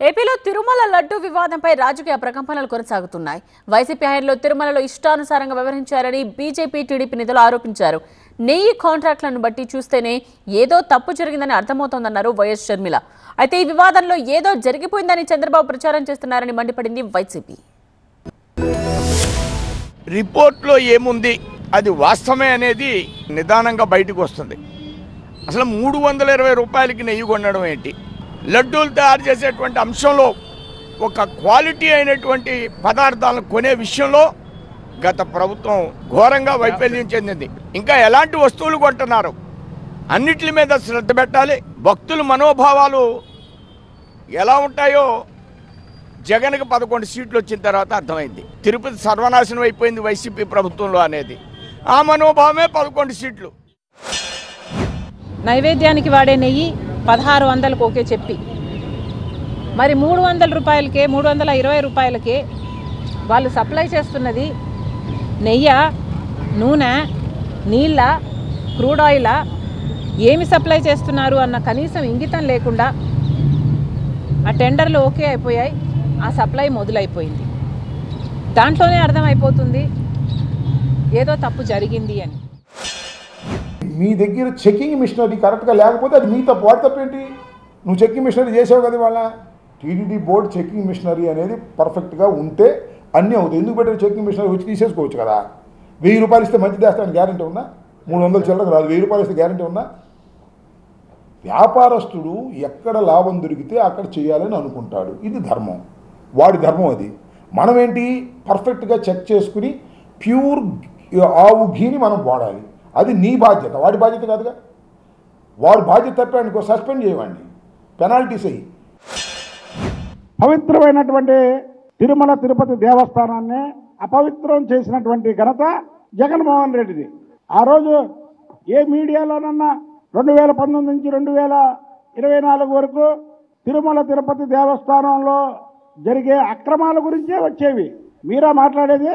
ఏపీలో తిరుమల లడ్డు వివాదంపై రాజకీయ ప్రకంపనలు కొనసాగుతున్నాయి. వైసీపీ హయాంలో తిరుమలలో ఇష్టానుసారంగా వ్యవహరించారని బీజేపీ, టీడీపీ నేతలు ఆరోపించారు. నెయ్యి కాంట్రాక్టులను బట్టి చూస్తేనే ఏదో తప్పు జరిగిందని అర్థమవుతోందన్నారు వైఎస్ షర్మిల. అయితే ఈ వివాదంలో ఏదో జరిగిపోయిందని చంద్రబాబు ప్రచారం చేస్తున్నారని మండిపడింది వైసీపీ. రిపోర్ట్లో ఏముంది, అది వాస్తవమే అనేది నిదానంగా బయటకు వస్తుంది. అసలు 320 రూపాయలకి నెయ్యి కొనడం ఏంటి? లడ్డూలు తయారు చేసేటువంటి అంశంలో ఒక క్వాలిటీ అయినటువంటి పదార్థాలను కొనే విషయంలో గత ప్రభుత్వం ఘోరంగా వైఫల్యం చెందింది. ఇంకా ఎలాంటి వస్తువులు కొంటున్నారు అన్నిటి మీద శ్రద్ధ పెట్టాలి. భక్తుల మనోభావాలు ఎలా ఉంటాయో జగన్కి 11 సీట్లు వచ్చిన తర్వాత అర్థమైంది. తిరుపతి సర్వనాశనం అయిపోయింది వైసీపీ ప్రభుత్వంలో అనేది. ఆ మనోభావమే 11 సీట్లు. నైవేద్యానికి వాడే నెయ్యి 1600కు ఓకే చెప్పి మరి 300 రూపాయలకే 320 రూపాయలకే వాళ్ళు సప్లై చేస్తున్నది నెయ్యి, నూనె, నీళ్ళ, క్రూడ్ ఆయిల్ ఏమి సప్లై చేస్తున్నారు అన్న కనీసం ఇంగితం లేకుండా ఆ టెండర్లు ఓకే అయిపోయాయి, ఆ సప్లై మొదలైపోయింది. దాంట్లోనే అర్థమైపోతుంది ఏదో తప్పు జరిగింది అని. మీ దగ్గర చెకింగ్ మిషనరీ కరెక్ట్గా లేకపోతే అది మీ తప్పు. వాటి తప్పు ఏంటి? నువ్వు చెకింగ్ మిషనరీ చేసావు కదా. వాళ్ళ టీటీడీ బోర్డు చెకింగ్ మిషనరీ అనేది పర్ఫెక్ట్గా ఉంటే అన్నీ అవుతాయి. ఎందుకు పెట్టారు? చెకింగ్ మిషనరీ వచ్చి తీసేసుకోవచ్చు కదా. 1000 రూపాయలు ఇస్తే మంచి చేస్తాను గ్యారంటీ ఉందా? 300 చిల్లరకు రాదు. 1000 రూపాయలు ఇస్తే గ్యారంటీ ఉందా? వ్యాపారస్తుడు ఎక్కడ లాభం దొరికితే అక్కడ చేయాలని అనుకుంటాడు. ఇది ధర్మం, వాడి ధర్మం అది. మనమేంటి పర్ఫెక్ట్గా చెక్ చేసుకుని ప్యూర్ ఆవు ఘీని మనం వాడాలి. అది నీ బాధ్యత, వాడి బాధ్యత కాదుగా. వాడు బాధ్యత తప్పానుకో సస్పెండ్ చేయవండి, పెనాల్టీస్ అయ్యి. పవిత్రమైనటువంటి తిరుమల తిరుపతి దేవస్థానాన్ని అపవిత్రం చేసినటువంటి ఘనత జగన్మోహన్ రెడ్డిది. ఆ రోజు ఏ మీడియాలోనన్నా 2019 నుంచి 2024 వరకు తిరుమల తిరుపతి దేవస్థానంలో జరిగే అక్రమాల గురించే వచ్చేవి. మీరా మాట్లాడేది?